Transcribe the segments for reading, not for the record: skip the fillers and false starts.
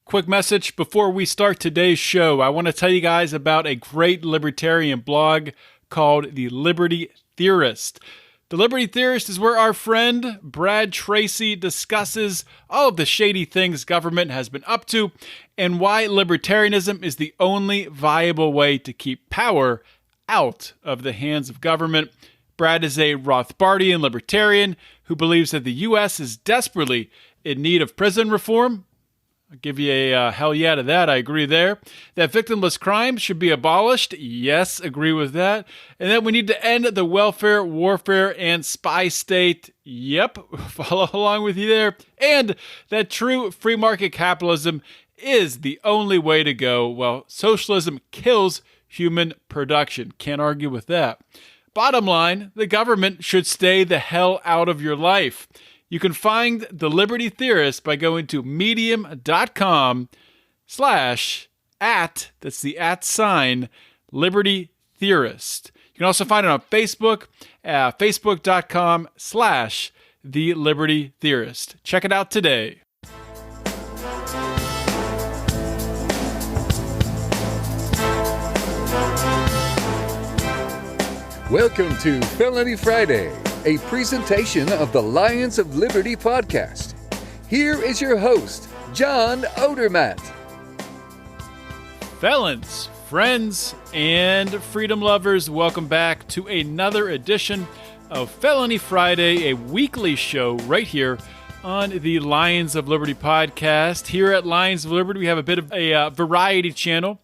Quick message before we start today's show. I want to tell you guys about a great libertarian blog called The Liberty Theorist. The Liberty Theorist is where our friend Brad Tracy discusses all of the shady things government has been up to and why libertarianism is the only viable way to keep power out of the hands of government. Brad is a Rothbardian libertarian who believes that the U.S. is desperately in need of prison reform. I'll give you a hell yeah to that. I agree there. That victimless crime should be abolished. Yes, agree with that. And that we need to end the welfare, warfare, and spy state. Yep, follow along with you there. And that true free market capitalism is the only way to go. Well, socialism kills human production. Can't argue with that. Bottom line, the government should stay the hell out of your life. You can find The Liberty Theorist by going to medium.com/ that's the @ Liberty Theorist. You can also find it on Facebook at facebook.com/ The Liberty Theorist. Check it out today. Welcome to Felony Friday, a presentation of the Lions of Liberty podcast. Here is your host, John Odermatt. Felons, friends, and freedom lovers, welcome back to another edition of Felony Friday, a weekly show right here on the Lions of Liberty podcast. Here at Lions of Liberty, we have a bit of a variety channel.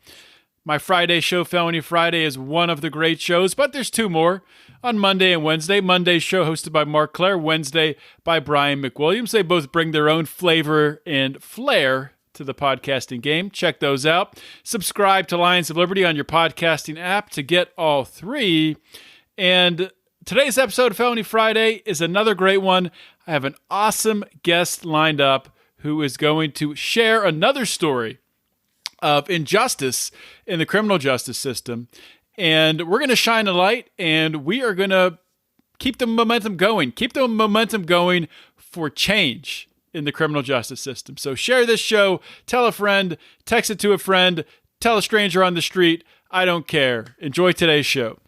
My Friday show, Felony Friday, is one of the great shows, but there's two more on Monday and Wednesday. Monday's show hosted by Mark Clare, Wednesday by Brian McWilliams. They both bring their own flavor and flair to the podcasting game. Check those out. Subscribe to Lions of Liberty on your podcasting app to get all three. And today's episode of Felony Friday is another great one. I have an awesome guest lined up who is going to share another story of injustice in the criminal justice system. And we're going to shine a light, and we are going to keep the momentum going. Keep the momentum going for change in the criminal justice system. So share this show, tell a friend, text it to a friend, tell a stranger on the street. I don't care. Enjoy today's show.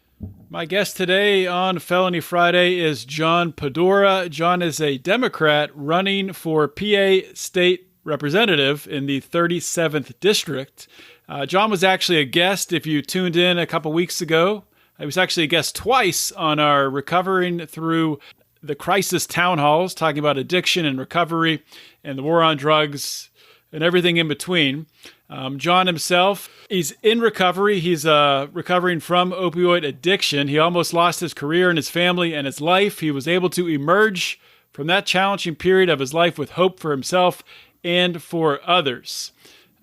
My guest today on Felony Friday is John Padora. John is a Democrat running for PA State Representative in the 37th District. John was actually a guest, if you tuned in a couple weeks ago. I was actually a guest twice on our Recovering Through the Crisis town halls, talking about addiction and recovery and the war on drugs and everything in between. John himself, he's in recovery. He's recovering from opioid addiction. He almost lost his career and his family and his life. He was able to emerge from that challenging period of his life with hope for himself and for others.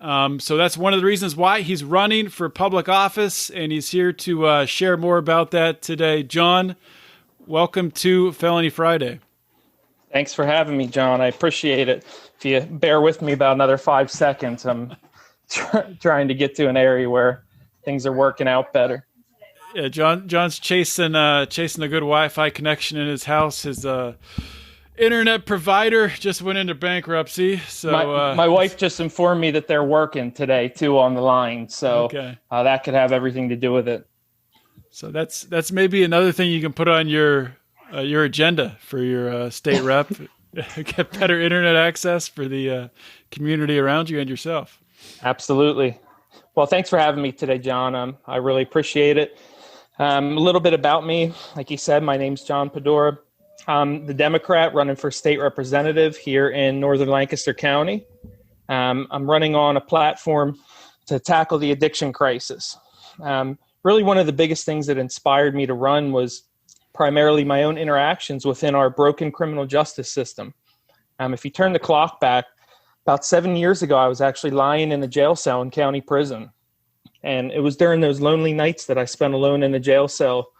So that's one of the reasons why he's running for public office, and he's here to share more about that today. John, welcome to Felony Friday. Thanks for having me, John. I appreciate it. If you bear with me about another 5 seconds, I'm trying to get to an area where things are working out better. Yeah, John's chasing a good Wi-Fi connection in his house. His internet provider just went into bankruptcy. So my wife just informed me that they're working today too on the line. So okay. That could have everything to do with it. So that's maybe another thing you can put on your agenda for your state rep. Get better internet access for the community around you and yourself. Absolutely. Well, thanks for having me today, John. I really appreciate it. A little bit about me. Like you said, my name's John Padora. I'm the Democrat running for state representative here in northern Lancaster County. I'm running on a platform to tackle the addiction crisis. Really, one of the biggest things that inspired me to run was primarily my own interactions within our broken criminal justice system. If you turn the clock back, about 7 years ago, I was actually lying in a jail cell in county prison. And it was during those lonely nights that I spent alone in a jail cell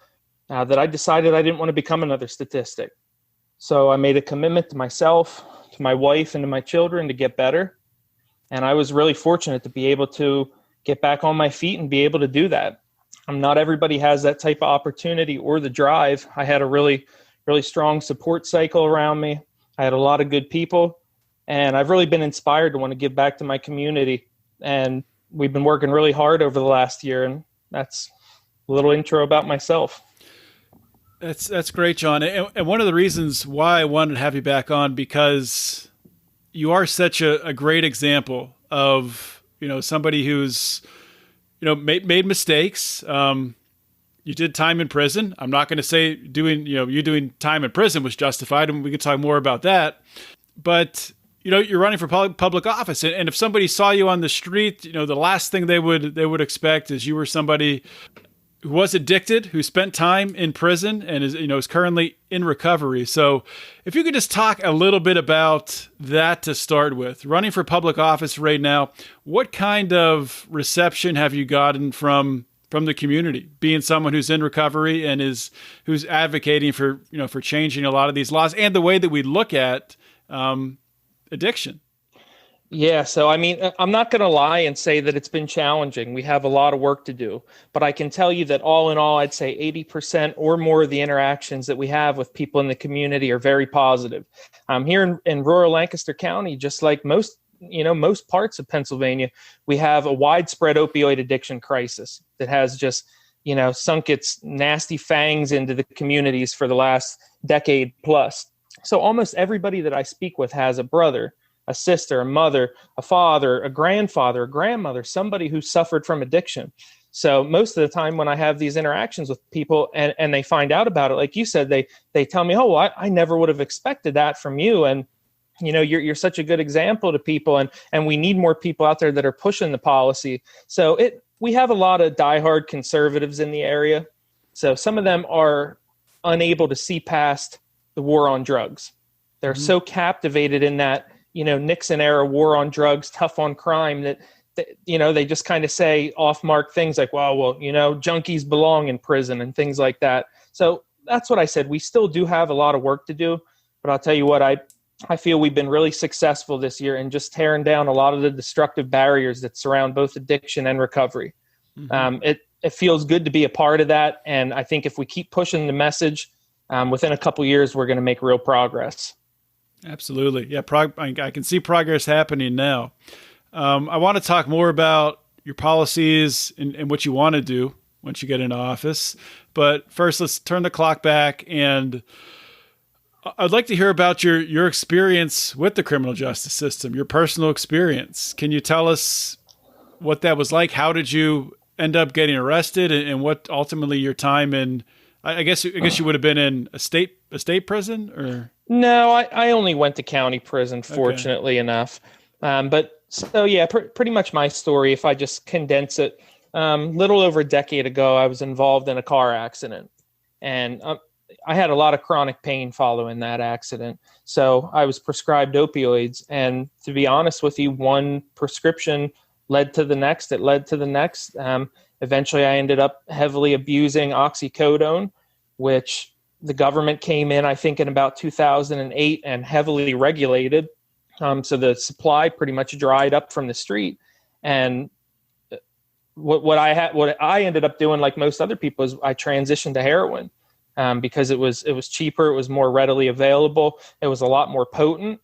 that I decided I didn't want to become another statistic. So I made a commitment to myself, to my wife, and to my children to get better. And I was really fortunate to be able to get back on my feet and be able to do that. Not everybody has that type of opportunity or the drive. I had a really, really strong support cycle around me. I had a lot of good people. And I've really been inspired to want to give back to my community. And we've been working really hard over the last year. And that's a little intro about myself. That's great, John. And one of the reasons why I wanted to have you back on, because you are such a great example of, somebody who's, made mistakes. You did time in prison. I'm not going to say you doing time in prison was justified, and we can talk more about that. But, you're running for public office. And if somebody saw you on the street, the last thing they would expect is you were somebody who was addicted, who spent time in prison and is currently in recovery. So if you could just talk a little bit about that to start with. Running for public office right now, what kind of reception have you gotten from the community, being someone who's in recovery and who's advocating for changing a lot of these laws and the way that we look at addiction? Yeah. So, I'm not going to lie and say that it's been challenging. We have a lot of work to do, but I can tell you that all in all, I'd say 80% or more of the interactions that we have with people in the community are very positive. Here in rural Lancaster County, just like most parts of Pennsylvania, we have a widespread opioid addiction crisis that has just, sunk its nasty fangs into the communities for the last decade plus. So almost everybody that I speak with has a brother, a sister, a mother, a father, a grandfather, a grandmother, somebody who suffered from addiction. So most of the time when I have these interactions with people and they find out about it, like you said, they tell me, oh, well, I never would have expected that from you. And, you're such a good example to people. And we need more people out there that are pushing the policy. So we have a lot of diehard conservatives in the area. So some of them are unable to see past the war on drugs. They're so captivated in that, Nixon era war on drugs, tough on crime, that they just kind of say off-mark things like, well, junkies belong in prison and things like that. So that's what I said. We still do have a lot of work to do, but I'll tell you what, I feel we've been really successful this year in just tearing down a lot of the destructive barriers that surround both addiction and recovery. Mm-hmm. It feels good to be a part of that. And I think if we keep pushing the message, within a couple years, we're going to make real progress. Absolutely. Yeah. I can see progress happening now. I want to talk more about your policies and what you want to do once you get into office. But first, let's turn the clock back, and I'd like to hear about your experience with the criminal justice system, your personal experience. Can you tell us what that was like? How did you end up getting arrested, and what ultimately your time in, I guess you would have been in a state prison, or? No, I only went to county prison, fortunately enough. But so, yeah, pretty much my story, if I just condense it, little over a decade ago, I was involved in a car accident, and I had a lot of chronic pain following that accident. So I was prescribed opioids, and to be honest with you, one prescription led to the next. It led to the next. Eventually, I ended up heavily abusing oxycodone, which the government came in, I think, in about 2008 and heavily regulated. So the supply pretty much dried up from the street. And what I ended up doing, like most other people, is I transitioned to heroin because it was cheaper, it was more readily available, it was a lot more potent.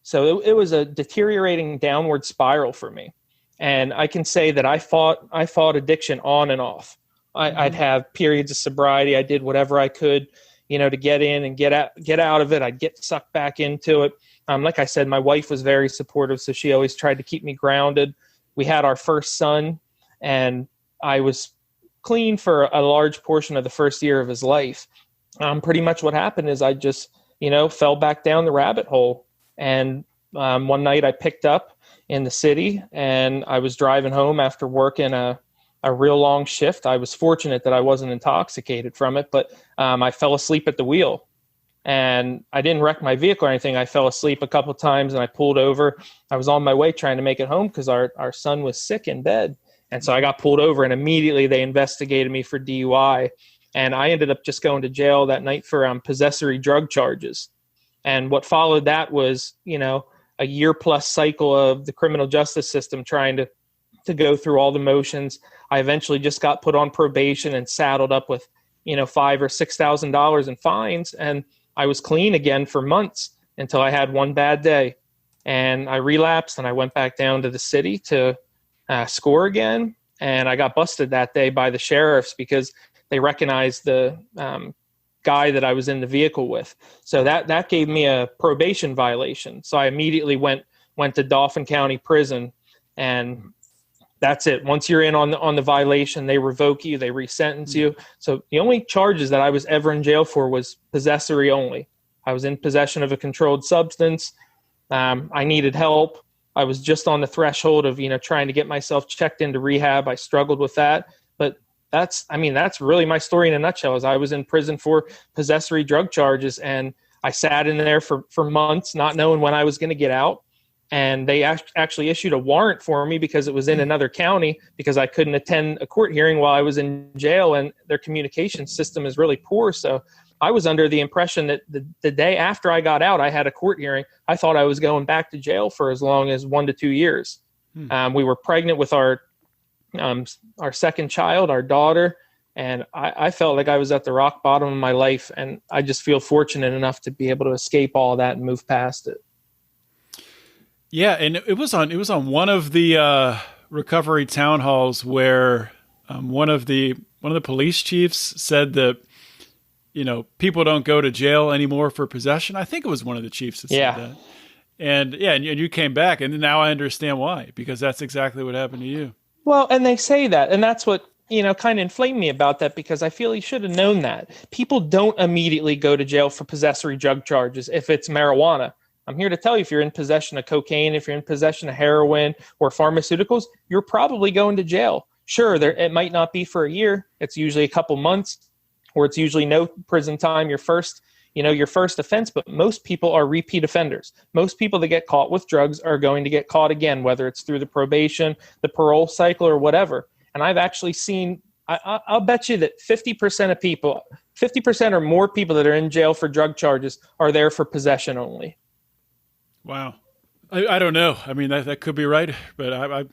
So it was a deteriorating downward spiral for me. And I can say that I fought addiction on and off. I'd have periods of sobriety. I did whatever I could, to get in and get out of it. I'd get sucked back into it. Like I said, my wife was very supportive, so she always tried to keep me grounded. We had our first son, and I was clean for a large portion of the first year of his life. Pretty much what happened is I just, fell back down the rabbit hole. And one night I picked up in the city, and I was driving home after working a real long shift. I was fortunate that I wasn't intoxicated from it, but I fell asleep at the wheel. And I didn't wreck my vehicle or anything. I fell asleep a couple of times, and I pulled over. I was on my way trying to make it home because our son was sick in bed. And so I got pulled over, and immediately they investigated me for DUI. And I ended up just going to jail that night for possessory drug charges. And what followed that was, a year plus cycle of the criminal justice system trying to go through all the motions. I eventually just got put on probation and saddled up with, $5,000 or $6,000 in fines. And I was clean again for months until I had one bad day. and I relapsed, and I went back down to the city to score again. And I got busted that day by the sheriffs because they recognized the guy that I was in the vehicle with. So that gave me a probation violation. So I immediately went to Dauphin County Prison, and that's it. Once you're in on the violation, they revoke you, they resentence you. So the only charges that I was ever in jail for was possessory only. I was in possession of a controlled substance. I needed help. I was just on the threshold of, trying to get myself checked into rehab. I struggled with that. But that's really my story in a nutshell. Is I was in prison for possessory drug charges, and I sat in there for months, not knowing when I was going to get out. And they actually issued a warrant for me because it was in another county, because I couldn't attend a court hearing while I was in jail, and their communication system is really poor. So I was under the impression that the day after I got out, I had a court hearing. I thought I was going back to jail for as long as 1 to 2 years. We were pregnant with our second child, our daughter, and I felt like I was at the rock bottom of my life, and I just feel fortunate enough to be able to escape all that and move past it. Yeah, and it was on one of the recovery town halls where one of the police chiefs said that people don't go to jail anymore for possession. I think it was one of the chiefs that said that. And and you came back, and now I understand why, because that's exactly what happened to you. Well, and they say that, and that's what kind of inflamed me about that, because I feel he should have known that people don't immediately go to jail for possessory drug charges if it's marijuana. I'm here to tell you, if you're in possession of cocaine, if you're in possession of heroin or pharmaceuticals, you're probably going to jail. Sure, it might not be for a year. It's usually a couple months, or it's usually no prison time, your first offense. But most people are repeat offenders. Most people that get caught with drugs are going to get caught again, whether it's through the probation, the parole cycle, or whatever. And I've actually seen, I'll bet you that 50% or more people that are in jail for drug charges are there for possession only. Wow. I don't know. I mean, that could be right, but I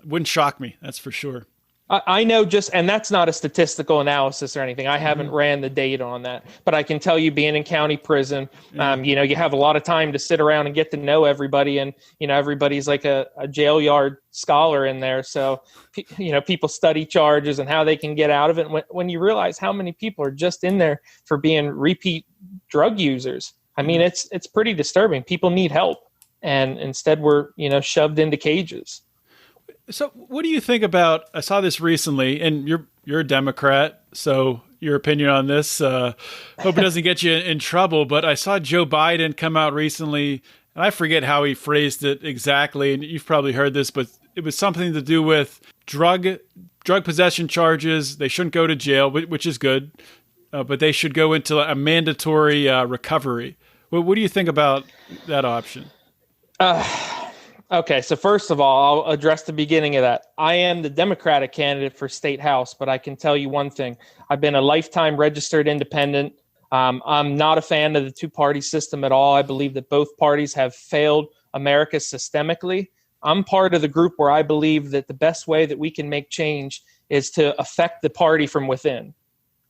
wouldn't shock me. That's for sure. I know and that's not a statistical analysis or anything. I haven't ran the data on that, but I can tell you, being in county prison, you have a lot of time to sit around and get to know everybody. And, everybody's like a jail yard scholar in there. So, people study charges and how they can get out of it. When you realize how many people are just in there for being repeat drug users, I mean, it's pretty disturbing. People need help, and instead we're, shoved into cages. So what do you think about, I saw this recently, and you're a Democrat, so your opinion on this, hope it doesn't get you in trouble, but I saw Joe Biden come out recently, and I forget how he phrased it exactly, and you've probably heard this, but it was something to do with drug possession charges. They shouldn't go to jail, which is good, but they should go into a mandatory recovery. What do you think about that option? Okay, so first of all, I'll address the beginning of that. I am the Democratic candidate for state house, but I can tell you one thing. I've been a lifetime registered independent. I'm not a fan of the two-party system at all. I believe that both parties have failed America systemically. I'm part of the group where I believe that the best way that we can make change is to affect the party from within.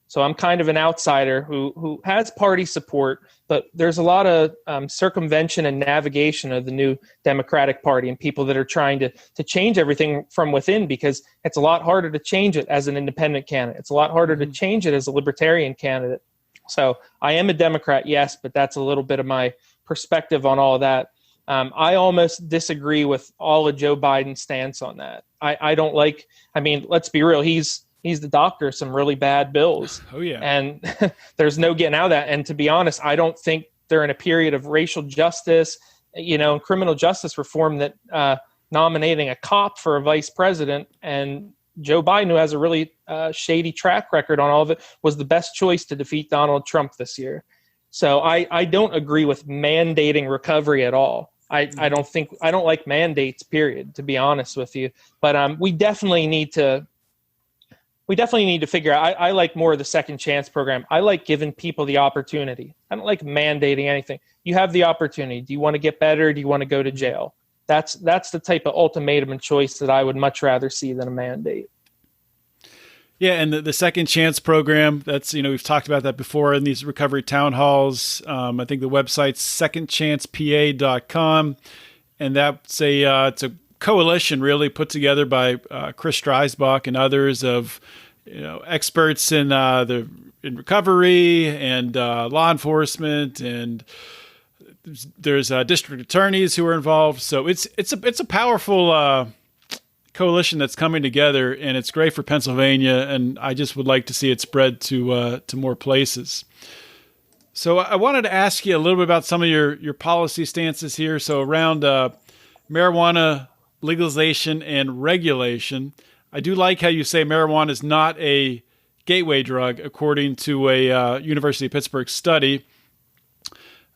So I'm kind of an outsider who has party support, but there's a lot of circumvention and navigation of the new Democratic Party and people that are trying to change everything from within, because it's a lot harder to change it as an independent candidate. It's a lot harder to change it as a libertarian candidate. So I am a Democrat, yes, but that's a little bit of my perspective on all of that. I almost disagree with all of Joe Biden's stance on that. I don't like, let's be real, he's the doctor of some really bad bills. Oh, yeah. And there's no getting out of that. And to be honest, I don't think they're in a period of racial justice, and criminal justice reform that nominating a cop for a vice president and Joe Biden, who has a really shady track record on all of it, was the best choice to defeat Donald Trump this year. So I don't agree with mandating recovery at all. I don't like mandates, period, to be honest with you. But we definitely need to figure out, I like more of the second chance program. I like giving people the opportunity. I don't like mandating anything. You have the opportunity. Do you want to get better? Do you want to go to jail? That's the type of ultimatum and choice that I would much rather see than a mandate. Yeah, and the second chance program, that's, we've talked about that before in these recovery town halls. I think the website's secondchancepa.com. and that's it's a coalition really put together by Chris Streisbach and others of experts in in recovery and law enforcement, and there's district attorneys who are involved. So it's a powerful coalition that's coming together, and it's great for Pennsylvania. And I just would like to see it spread to more places. So I wanted to ask you a little bit about some of your policy stances here. So around marijuana legalization and regulation, I do like how you say marijuana is not a gateway drug, according to a University of Pittsburgh study.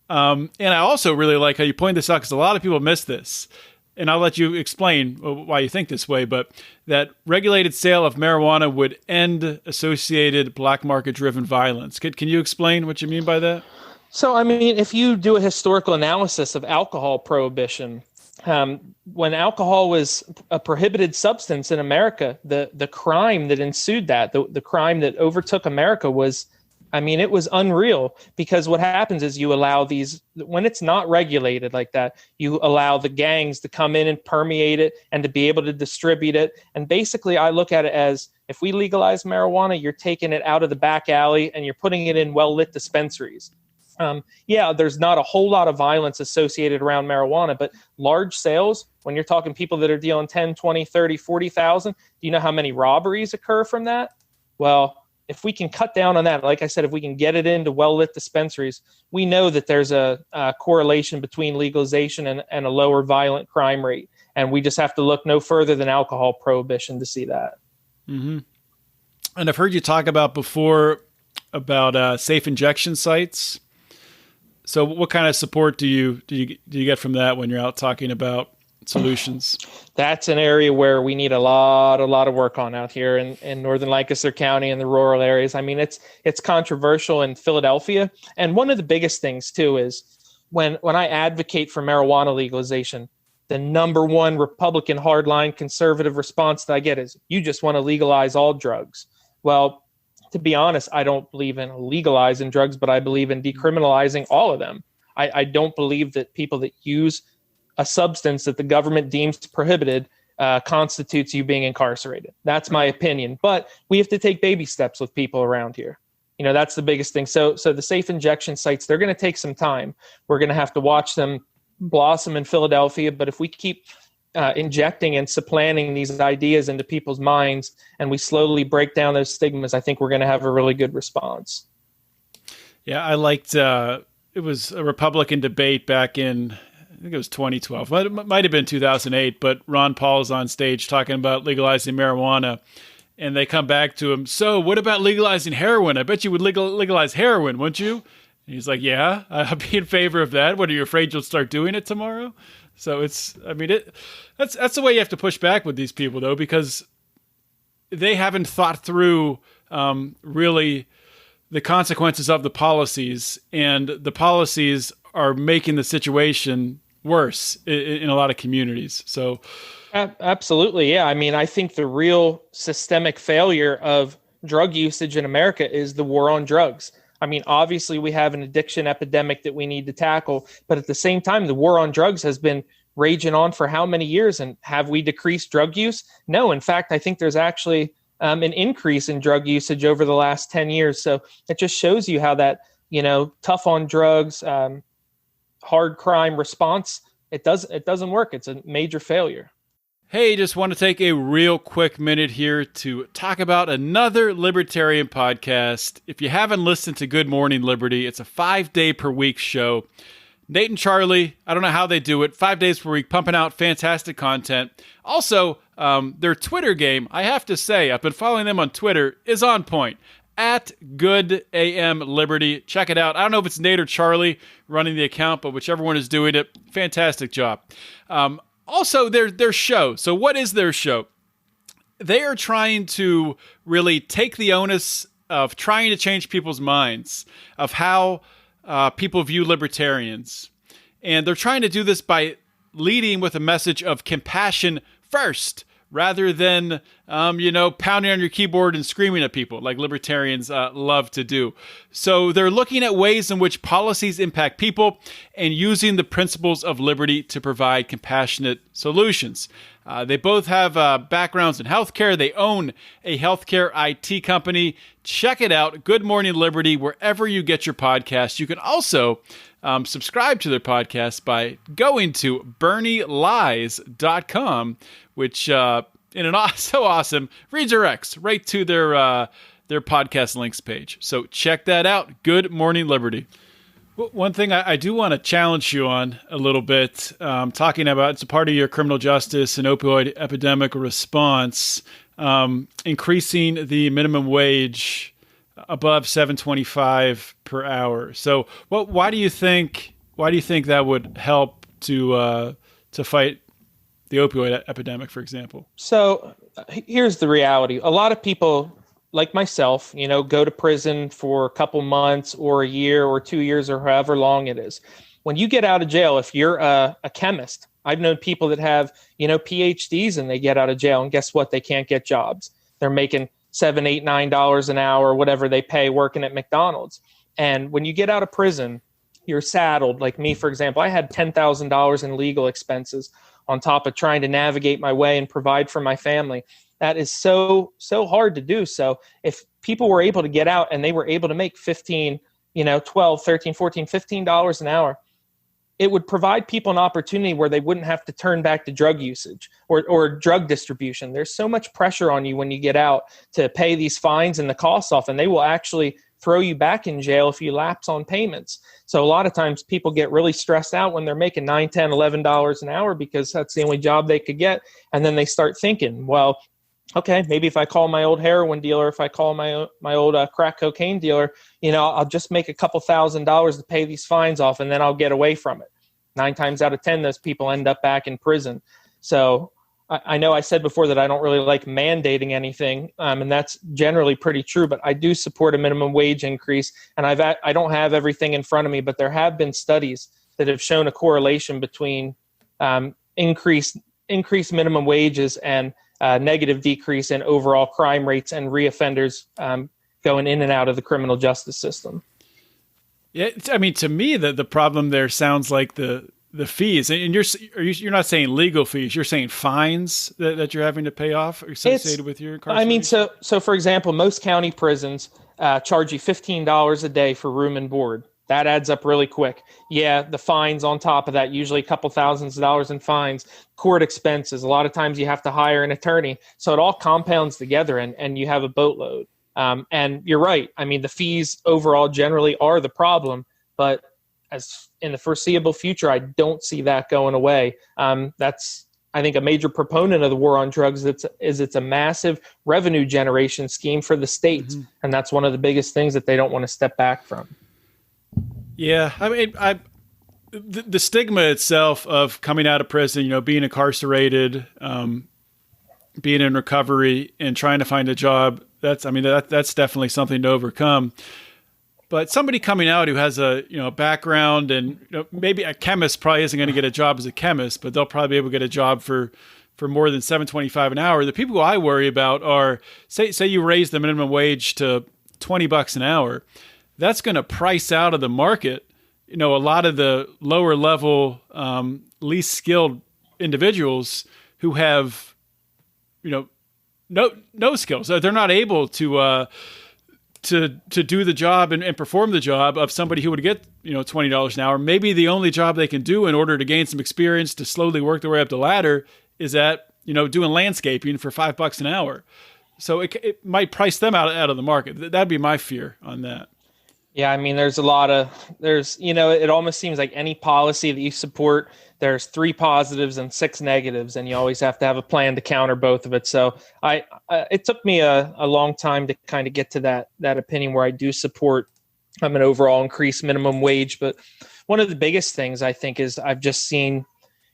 And I also really like how you point this out, because a lot of people miss this. And I'll let you explain why you think this way, but that regulated sale of marijuana would end associated black market-driven violence. Can you explain what you mean by that? So, I mean, if you do a historical analysis of alcohol prohibition, when alcohol was a prohibited substance in America, the crime that ensued the crime that overtook America was, I mean, it was unreal, because what happens is you allow when it's not regulated like that, you allow the gangs to come in and permeate it and to be able to distribute it. And basically, I look at it as, if we legalize marijuana, you're taking it out of the back alley and you're putting it in well-lit dispensaries. There's not a whole lot of violence associated around marijuana, but large sales, when you're talking people that are dealing 10, 20, 30, 40,000, do you know how many robberies occur from that? Well, if we can cut down on that, like I said, if we can get it into well-lit dispensaries, we know that there's a correlation between legalization and a lower violent crime rate. And we just have to look no further than alcohol prohibition to see that. Mm-hmm. And I've heard you talk about before about safe injection sites. So what kind of support do you get from that when you're out talking about solutions? That's an area where we need a lot of work on out here in northern Lancaster County and the rural areas. I mean, it's controversial in Philadelphia. And one of the biggest things too is when I advocate for marijuana legalization, the number one Republican hardline conservative response that I get is, you just want to legalize all drugs. Well, to be honest, I don't believe in legalizing drugs, but I believe in decriminalizing all of them. I don't believe that people that use a substance that the government deems prohibited constitutes you being incarcerated. That's my opinion. But we have to take baby steps with people around here. That's the biggest thing. So the safe injection sites, they're going to take some time. We're going to have to watch them blossom in Philadelphia. But if we keep injecting and supplanting these ideas into people's minds, and we slowly break down those stigmas, I think we're going to have a really good response. Yeah, I liked, it was a Republican debate back in, I think it was 2012. It might have been 2008, but Ron Paul's on stage talking about legalizing marijuana, and they come back to him, so what about legalizing heroin? I bet you would legalize heroin, wouldn't you? And he's like, yeah, I'd be in favor of that. What, are you afraid you'll start doing it tomorrow? So that's the way you have to push back with these people, though, because they haven't thought through really the consequences of the policies, and the policies are making the situation worse in a lot of communities. So, absolutely, yeah. I mean, I think the real systemic failure of drug usage in America is the war on drugs. I mean, obviously, we have an addiction epidemic that we need to tackle, but at the same time, the war on drugs has been raging on for how many years? And have we decreased drug use? No. In fact, I think there's actually an increase in drug usage over the last 10 years. So it just shows you how that, tough on drugs, hard crime response, it doesn't work. It's a major failure. Hey, just want to take a real quick minute here to talk about another libertarian podcast. If you haven't listened to Good Morning Liberty, it's a 5-day per week show. Nate and Charlie, I don't know how they do it, 5 days per week, pumping out fantastic content. Also, their Twitter game, I have to say, I've been following them on Twitter, is on point. At Good AM Liberty. Check it out. I don't know if it's Nate or Charlie running the account, but whichever one is doing it, fantastic job. Also, their show. So what is their show? They are trying to really take the onus of trying to change people's minds of how people view libertarians. And they're trying to do this by leading with a message of compassion first, rather than, pounding on your keyboard and screaming at people like libertarians love to do. So they're looking at ways in which policies impact people and using the principles of liberty to provide compassionate solutions. They both have backgrounds in healthcare. They own a healthcare IT company. Check it out, Good Morning Liberty, wherever you get your podcasts. You can also subscribe to their podcast by going to bernielies.com, which so awesome redirects right to their podcast links page. So check that out, Good Morning Liberty. One thing I do want to challenge you on a little bit, talking about, it's a part of your criminal justice and opioid epidemic response, increasing the minimum wage above $7.25 per hour. So, why do you think that would help to fight the opioid epidemic, for example? So, here's the reality: a lot of people, like myself, go to prison for a couple months or a year or 2 years or however long it is. When you get out of jail, if you're a chemist, I've known people that have, PhDs and they get out of jail, and guess what? They can't get jobs. They're making $7, $8, $9 an hour, whatever they pay working at McDonald's. And when you get out of prison, you're saddled. Like me, for example, I had $10,000 in legal expenses on top of trying to navigate my way and provide for my family. That is so hard to do. So if people were able to get out and they were able to make 15, 12, 13, 14, $15 an hour, it would provide people an opportunity where they wouldn't have to turn back to drug usage or drug distribution. There's so much pressure on you when you get out to pay these fines and the costs off, and they will actually throw you back in jail if you lapse on payments. So a lot of times people get really stressed out when they're making $9, $10, $11 an hour because that's the only job they could get. And then they start thinking, well, okay, maybe if I call my old heroin dealer, if I call my old crack cocaine dealer, I'll just make a couple $1,000s to pay these fines off, and then I'll get away from it. 9 times out of 10, those people end up back in prison. So I know I said before that I don't really like mandating anything, and that's generally pretty true, but I do support a minimum wage increase. And I don't have everything in front of me, but there have been studies that have shown a correlation between increased minimum wages and negative decrease in overall crime rates and reoffenders going in and out of the criminal justice system. Yeah, I mean, to me, the problem there sounds like the fees, and you're not saying legal fees, you're saying fines that you're having to pay off associated with your incarceration. I mean, so for example, most county prisons charge you $15 a day for room and board. That adds up really quick. Yeah, the fines on top of that, usually a couple thousands of dollars in fines, court expenses. A lot of times you have to hire an attorney. So it all compounds together and you have a boatload. And you're right. I mean, the fees overall generally are the problem, but as in the foreseeable future, I don't see that going away. That's, I think, a major proponent of the war on drugs. It's a massive revenue generation scheme for the states. Mm-hmm. And that's one of the biggest things that they don't want to step back from. Yeah, I mean, the stigma itself of coming out of prison, being incarcerated, being in recovery, and trying to find a job. That's definitely something to overcome. But somebody coming out who has a background, and maybe a chemist probably isn't going to get a job as a chemist, but they'll probably be able to get a job for more than $7.25 an hour. The people who I worry about are say you raise the minimum wage to $20 an hour. That's going to price out of the market, a lot of the lower level, least skilled individuals who have, no skills. They're not able to do the job and perform the job of somebody who would get, $20 an hour. Maybe the only job they can do in order to gain some experience to slowly work their way up the ladder is at, doing landscaping for $5 an hour. So it might price them out of the market. That'd be my fear on that. Yeah, I mean, it almost seems like any policy that you support, there's 3 positives and 6 negatives, and you always have to have a plan to counter both of it. So it took me a long time to kind of get to that opinion where I do support an overall increased minimum wage. But one of the biggest things I think is I've just seen,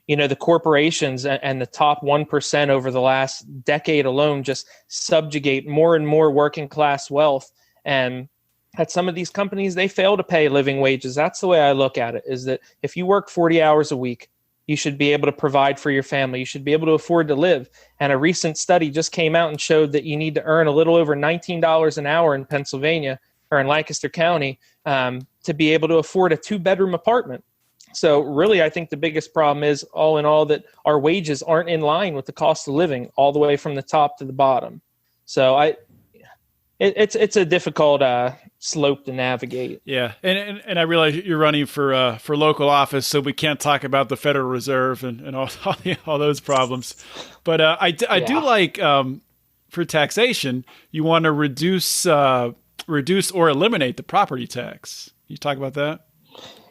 the corporations and the top 1% over the last decade alone just subjugate more and more working class wealth. And at some of these companies, they fail to pay living wages. That's the way I look at it, is that if you work 40 hours a week, you should be able to provide for your family. You should be able to afford to live. And a recent study just came out and showed that you need to earn a little over $19 an hour in Pennsylvania or in Lancaster County to be able to afford a 2-bedroom apartment. So really, I think the biggest problem is, all in all, that our wages aren't in line with the cost of living all the way from the top to the bottom. So it's a difficult slope to navigate. Yeah, and I realize you're running for local office, so we can't talk about the Federal Reserve and all those problems. But I do like for taxation, you want to reduce or eliminate the property tax. Can you talk about that?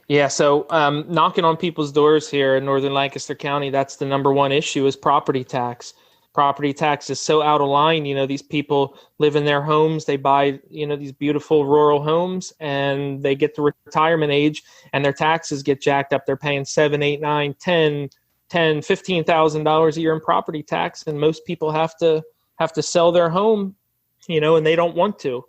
Yeah, so knocking on people's doors here in northern Lancaster County, that's the number one issue, is property tax. Property tax is so out of line. These people live in their homes, they buy, these beautiful rural homes, and they get to retirement age and their taxes get jacked up. They're paying $7,000, $8,000, $9,000, $10,000, $15,000 a year in property tax. And most people have to sell their home, and they don't want to.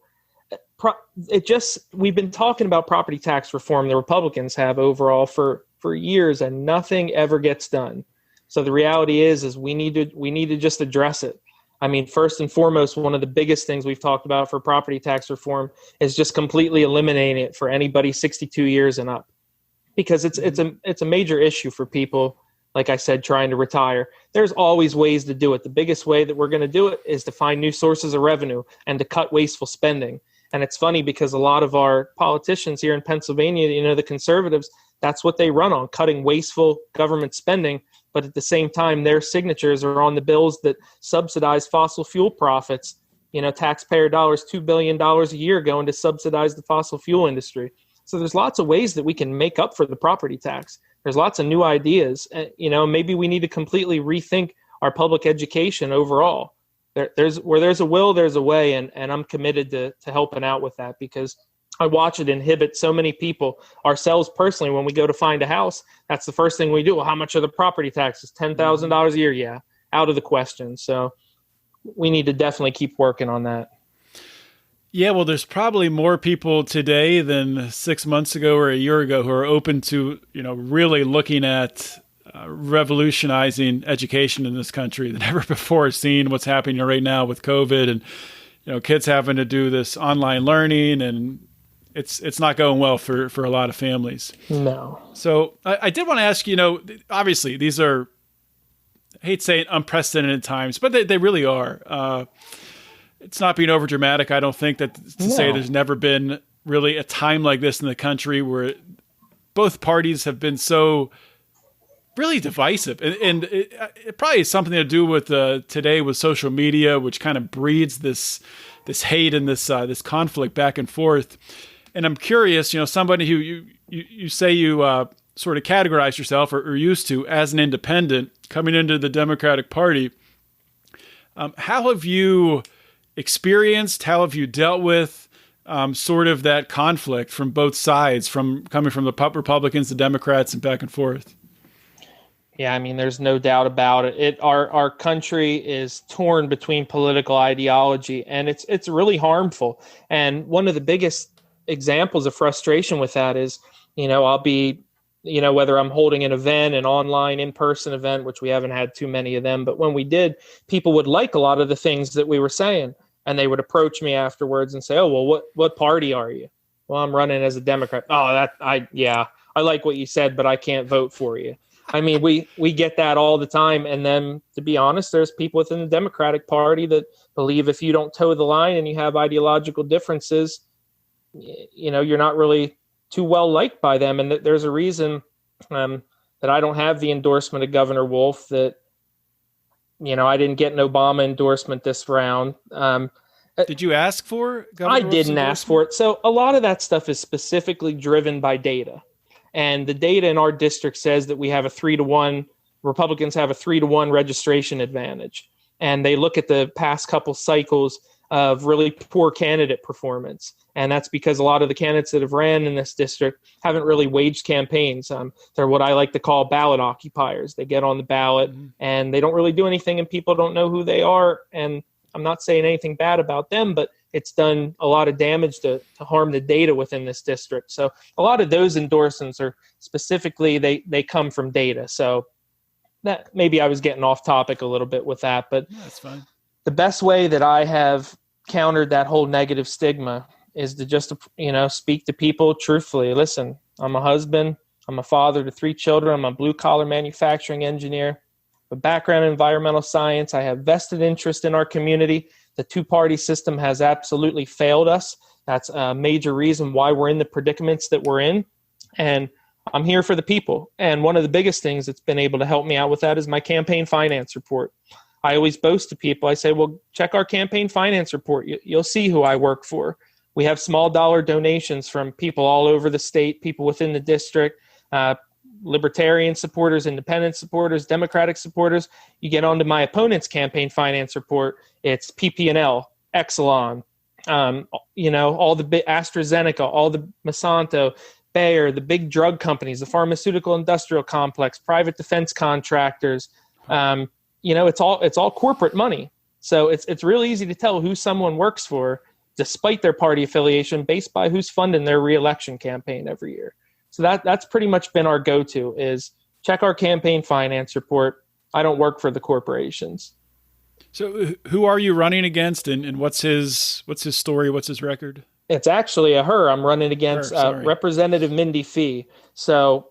We've been talking about property tax reform, the Republicans have overall for years, and nothing ever gets done. So the reality is we need to just address it. I mean, first and foremost, one of the biggest things we've talked about for property tax reform is just completely eliminating it for anybody 62 years and up, because it's a major issue for people, like I said, trying to retire. There's always ways to do it. The biggest way that we're going to do it is to find new sources of revenue and to cut wasteful spending. And it's funny because a lot of our politicians here in Pennsylvania, the conservatives, that's what they run on, cutting wasteful government spending. But at the same time, their signatures are on the bills that subsidize fossil fuel profits. Taxpayer dollars, $2 billion a year going to subsidize the fossil fuel industry. So there's lots of ways that we can make up for the property tax. There's lots of new ideas. Maybe we need to completely rethink our public education overall. Where there's a will, there's a way, and I'm committed to helping out with that, because I watch it inhibit so many people. Ourselves personally, when we go to find a house, that's the first thing we do. Well, how much are the property taxes? $10,000 a year? Yeah, out of the question. So we need to definitely keep working on that. Yeah, well, there's probably more people today than 6 months ago or a year ago who are open to, really looking at revolutionizing education in this country than ever before, seeing what's happening right now with COVID and, kids having to do this online learning, and it's not going well for a lot of families. No. So I did want to ask, obviously these are, I hate saying unprecedented times, but they really are. It's not being over dramatic. I don't think that to say there's never been really a time like this in the country where both parties have been so really divisive. And it probably has something to do with today with social media, which kind of breeds this hate and this conflict back and forth. And I'm curious, somebody who you say you sort of categorize yourself or used to as an independent coming into the Democratic Party, how have you experienced, how have you dealt with sort of that conflict from both sides, coming from the Republicans, the Democrats, and back and forth? Yeah, I mean, there's no doubt about it. Our country is torn between political ideology, and it's really harmful. And one of the biggest examples of frustration with that is, I'll be, whether I'm holding an event, an online in-person event, which we haven't had too many of them, but when we did, people would like a lot of the things that we were saying, and they would approach me afterwards and say, "Oh, well, what party are you?" "Well, I'm running as a Democrat." "Oh, I like what you said, but I can't vote for you." I mean, we get that all the time. And then, to be honest, there's people within the Democratic Party that believe if you don't toe the line and you have ideological differences, you're not really too well liked by them. And there's a reason that I don't have the endorsement of Governor Wolf, that, I didn't get an Obama endorsement this round. Did you ask for Governor I Wolf's didn't ask for it. So a lot of that stuff is specifically driven by data. And the data in our district says that we have a 3-to-1, Republicans have a 3-to-1 registration advantage. And they look at the past couple cycles of really poor candidate performance. And that's because a lot of the candidates that have ran in this district haven't really waged campaigns. They're what I like to call ballot occupiers. They get on the ballot and they don't really do anything, and people don't know who they are. And I'm not saying anything bad about them, but it's done a lot of damage to harm the data within this district. So a lot of those endorsements are specifically, they come from data. So that maybe I was getting off topic a little bit with that, but Yeah, that's fine. the best way that I have countered that whole negative stigma is to just, speak to people truthfully. Listen, I'm a husband. I'm a father to 3 children. I'm a blue-collar manufacturing engineer. A background in environmental science. I have vested interest in our community. The two-party system has absolutely failed us. That's a major reason why we're in the predicaments that we're in. And I'm here for the people. And one of the biggest things that's been able to help me out with that is my campaign finance report. I always boast to people. I say, well, check our campaign finance report. You'll see who I work for. We have small dollar donations from people all over the state, people within the district, libertarian supporters, independent supporters, Democratic supporters. You get onto my opponent's campaign finance report. It's PP&L, Exelon, all the big AstraZeneca, all the Monsanto, Bayer, the big drug companies, the pharmaceutical industrial complex, private defense contractors. It's all corporate money. So it's really easy to tell who someone works for, despite their party affiliation, based by who's funding their reelection campaign every year. So that's pretty much been our go-to is check our campaign finance report. I don't work for the corporations. So who are you running against, and what's his story? What's his record? It's actually her. I'm running against Representative Mindy Fee. So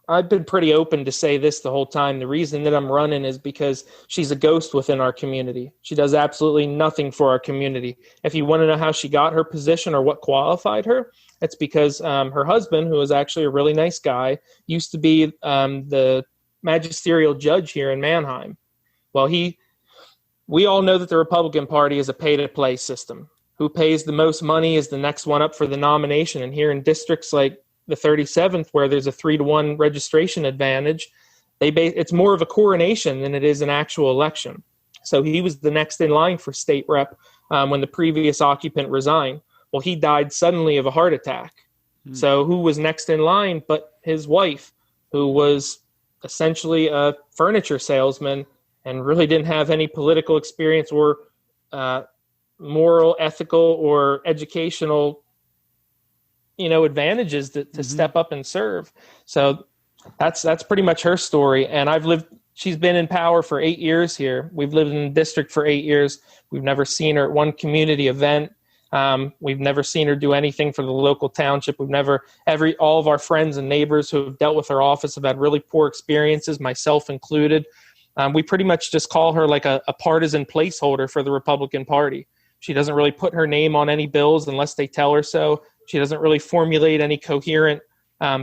I've been pretty open to say this the whole time. The reason that I'm running is because she's a ghost within our community. She does absolutely nothing for our community. If you want to know how she got her position or what qualified her, it's because her husband, who is actually a really nice guy, used to be the magisterial judge here in Mannheim. Well, we all know that the Republican Party is a pay-to-play system. Who pays the most money is the next one up for the nomination. And here in districts like the 37th, where there's a 3-to-1 registration advantage, it's more of a coronation than it is an actual election. So he was the next in line for state rep when the previous occupant resigned. Well, he died suddenly of a heart attack. So who was next in line but his wife, who was essentially a furniture salesman and really didn't have any political experience or moral, ethical, or educational advantages to step up and serve. So that's pretty much her story. And she's been in power for 8 years here. We've lived in the district for 8 years. We've never seen her at one community event. We've never seen her do anything for the local township. All of our friends and neighbors who have dealt with her office have had really poor experiences, myself included. We pretty much just call her like a partisan placeholder for the Republican Party. She doesn't really put her name on any bills unless they tell her so. She doesn't really formulate any coherent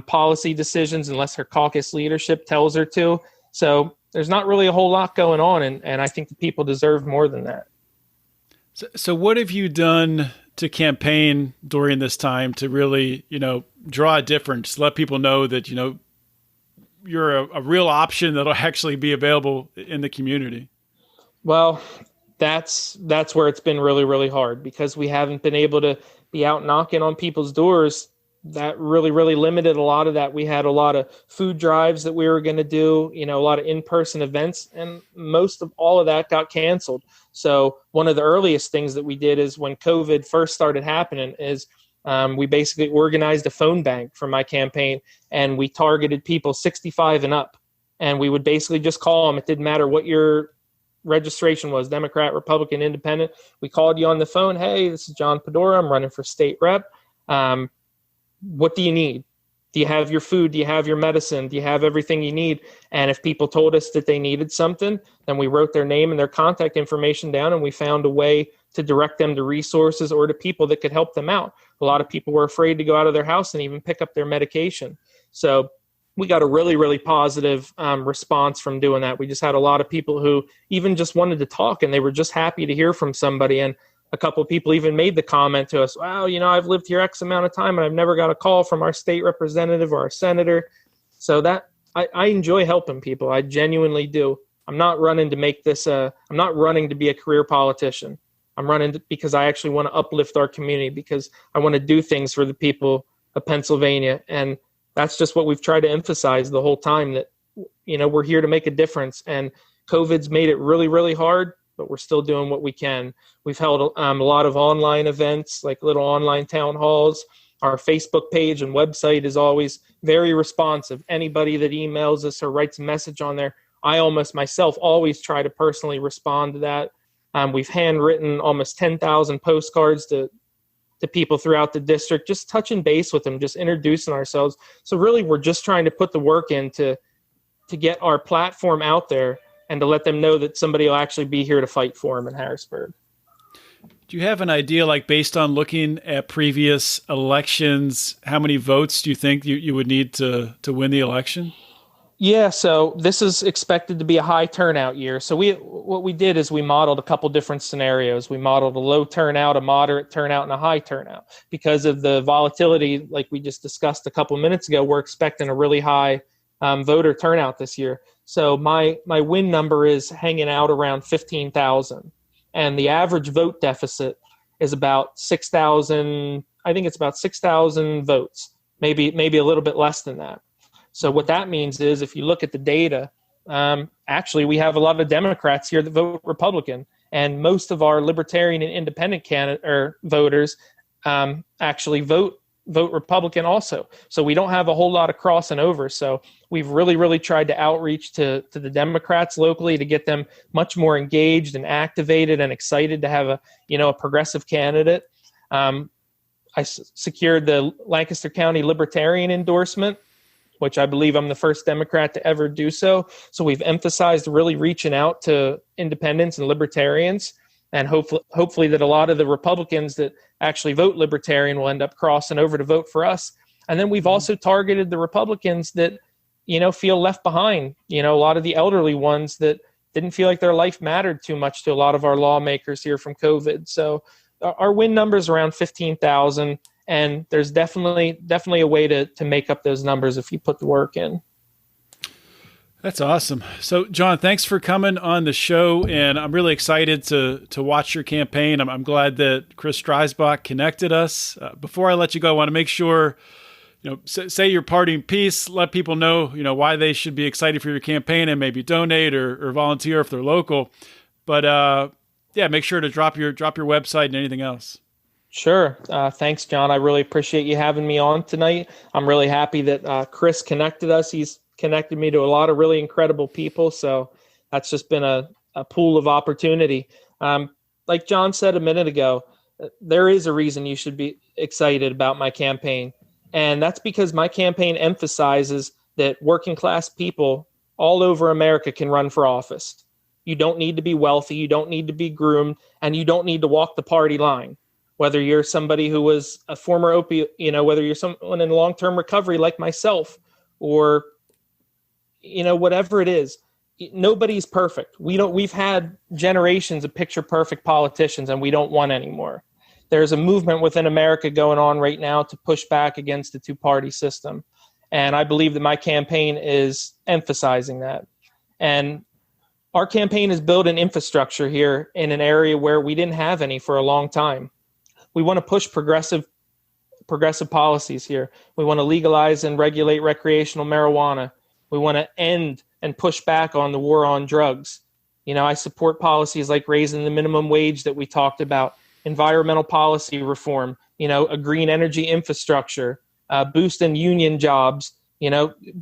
policy decisions unless her caucus leadership tells her to. So there's not really a whole lot going on, and I think the people deserve more than that. So what have you done to campaign during this time to really, draw a difference, let people know that, you're a real option that'll actually be available in the community? Well, that's where it's been really, really hard because we haven't been able to be out knocking on people's doors. That really, really limited a lot of that. We had a lot of food drives that we were going to do, a lot of in-person events, and most of all of that got canceled. So one of the earliest things that we did is when COVID first started happening is we basically organized a phone bank for my campaign, and we targeted people 65 and up. And we would basically just call them. It didn't matter what your registration was, Democrat, Republican, Independent. We called you on the phone. Hey, this is John Padora. I'm running for state rep. What do you need? Do you have your food? Do you have your medicine? Do you have everything you need? And if people told us that they needed something, then we wrote their name and their contact information down, and we found a way to direct them to resources or to people that could help them out. A lot of people were afraid to go out of their house and even pick up their medication. So we got a really, really positive response from doing that. We just had a lot of people who even just wanted to talk, and they were just happy to hear from somebody. And a couple of people even made the comment to us, wow, I've lived here X amount of time and I've never got a call from our state representative or our senator. So that I enjoy helping people. I genuinely do. I'm not running to make this I'm not running to be a career politician. I'm running because I actually want to uplift our community, because I want to do things for the people of Pennsylvania. And that's just what we've tried to emphasize the whole time, that, we're here to make a difference. And COVID's made it really, really hard, but we're still doing what we can. We've held a lot of online events, like little online town halls. Our Facebook page and website is always very responsive. Anybody that emails us or writes a message on there, I almost myself always try to personally respond to that. We've handwritten almost 10,000 postcards to people throughout the district, just touching base with them, just introducing ourselves. So really, we're just trying to put the work in to get our platform out there and to let them know that somebody will actually be here to fight for them in Harrisburg. Do you have an idea, like based on looking at previous elections, how many votes do you think you would need to win the election? Yeah, so this is expected to be a high turnout year. So what we did is we modeled a couple different scenarios. We modeled a low turnout, a moderate turnout, and a high turnout. Because of the volatility, like we just discussed a couple minutes ago, we're expecting a really high voter turnout this year. So my win number is hanging out around 15,000. And the average vote deficit is about 6,000. I think it's about 6,000 votes, maybe a little bit less than that. So what that means is, if you look at the data, actually we have a lot of Democrats here that vote Republican, and most of our Libertarian and Independent voters actually vote Republican also. So we don't have a whole lot of crossing over. So we've really tried to outreach to the Democrats locally to get them much more engaged and activated and excited to have a progressive candidate. I secured the Lancaster County Libertarian endorsement, which I believe I'm the first Democrat to ever do so. So we've emphasized really reaching out to independents and libertarians, and hopefully that a lot of the Republicans that actually vote Libertarian will end up crossing over to vote for us. And then we've also targeted the Republicans that, feel left behind, a lot of the elderly ones that didn't feel like their life mattered too much to a lot of our lawmakers here from COVID. So our win number is around 15,000. And there's definitely a way to make up those numbers if you put the work in. That's awesome. So, John, thanks for coming on the show, and I'm really excited to watch your campaign. I'm glad that Chris Streisbach connected us. Before I let you go, I want to make sure, say your parting piece, let people know, why they should be excited for your campaign and maybe donate or volunteer if they're local. But make sure to drop your website and anything else. Sure. Thanks, John. I really appreciate you having me on tonight. I'm really happy that Chris connected us. He's connected me to a lot of really incredible people. So that's just been a pool of opportunity. Like John said a minute ago, there is a reason you should be excited about my campaign. And that's because my campaign emphasizes that working class people all over America can run for office. You don't need to be wealthy. You don't need to be groomed, and you don't need to walk the party line. Whether you're somebody who was a former opioid, whether you're someone in long-term recovery like myself, or, whatever it is, nobody's perfect. We've had generations of picture perfect politicians, and we don't want any more. There's a movement within America going on right now to push back against the two-party system. And I believe that my campaign is emphasizing that. And our campaign is building infrastructure here in an area where we didn't have any for a long time. We want to push progressive policies here. We want to legalize and regulate recreational marijuana. We want to end and push back on the war on drugs. I support policies like raising the minimum wage that we talked about, environmental policy reform, a green energy infrastructure, boosting union jobs,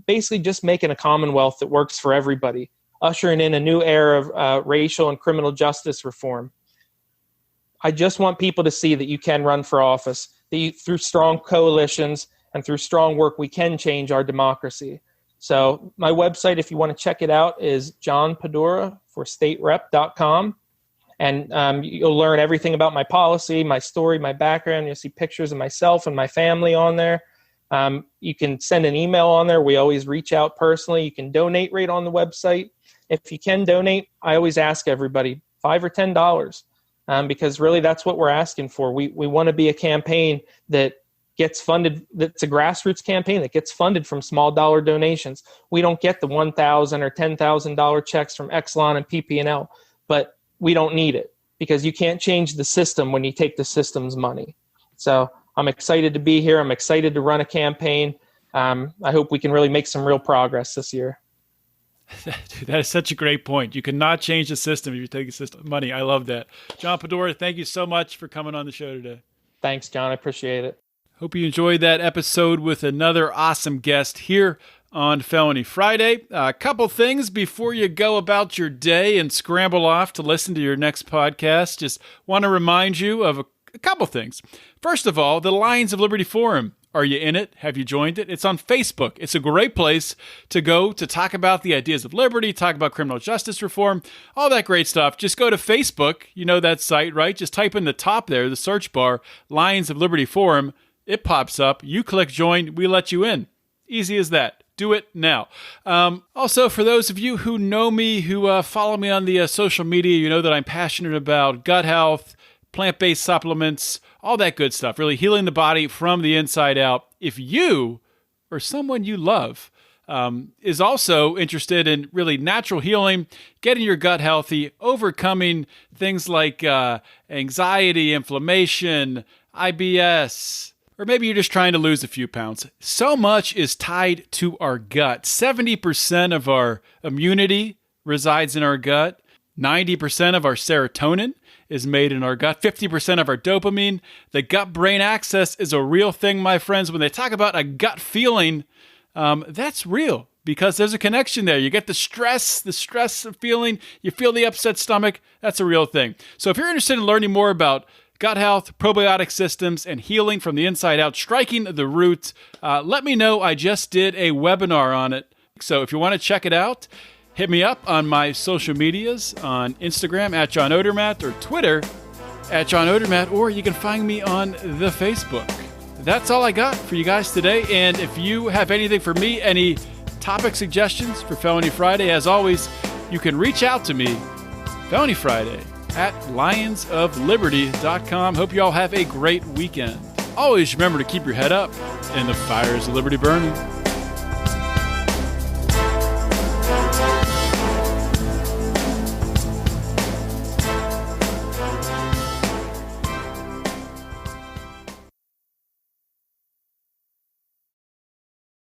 basically just making a commonwealth that works for everybody, ushering in a new era of racial and criminal justice reform. I just want people to see that you can run for office, that through strong coalitions and through strong work, we can change our democracy. So my website, if you want to check it out, is John Padora for staterep.com. And you'll learn everything about my policy, my story, my background. You'll see pictures of myself and my family on there. You can send an email on there. We always reach out personally. You can donate right on the website. If you can donate, I always ask everybody $5 or $10. Because really that's what we're asking for. We want to be a campaign that gets funded, that's a grassroots campaign that gets funded from small dollar donations. We don't get the $1,000 or $10,000 checks from Exelon and PP&L, but we don't need it because you can't change the system when you take the system's money. So I'm excited to be here. I'm excited to run a campaign. I hope we can really make some real progress this year. That is such a great point. You cannot change the system if you take the system money. I love that. John Padora, thank you so much for coming on the show today. Thanks, John. I appreciate it. Hope you enjoyed that episode with another awesome guest here on Felony Friday. A couple things before you go about your day and scramble off to listen to your next podcast. Just want to remind you of a couple things. First of all, the Lions of Liberty Forum. Are you in it? Have you joined it? It's on Facebook. It's a great place to go to talk about the ideas of liberty, talk about criminal justice reform, all that great stuff. Just go to Facebook. You know that site, right? Just type in the top there, the search bar, Lions of Liberty Forum. It pops up. You click join. We let you in. Easy as that. Do it now. Also, for those of you who know me, who follow me on the social media, you know that I'm passionate about gut health, plant-based supplements, all that good stuff, really healing the body from the inside out. If you or someone you love is also interested in really natural healing, getting your gut healthy, overcoming things like anxiety, inflammation, IBS, or maybe you're just trying to lose a few pounds. So much is tied to our gut. 70% of our immunity resides in our gut. 90% of our serotonin is made in our gut. 50% of our dopamine. The gut-brain axis is a real thing, my friends. When they talk about a gut feeling, that's real because there's a connection there. You get the stress of feeling. You feel the upset stomach. That's a real thing. So if you're interested in learning more about gut health, probiotic systems, and healing from the inside out, striking the root, let me know. I just did a webinar on it. So if you want to check it out, hit me up on my social medias on Instagram at John Odermatt or Twitter at John Odermatt, or you can find me on the Facebook. That's all I got for you guys today. And if you have anything for me, any topic suggestions for Felony Friday, as always, you can reach out to me, Felony Friday, at lionsofliberty.com. Hope you all have a great weekend. Always remember to keep your head up and the fires of liberty burning.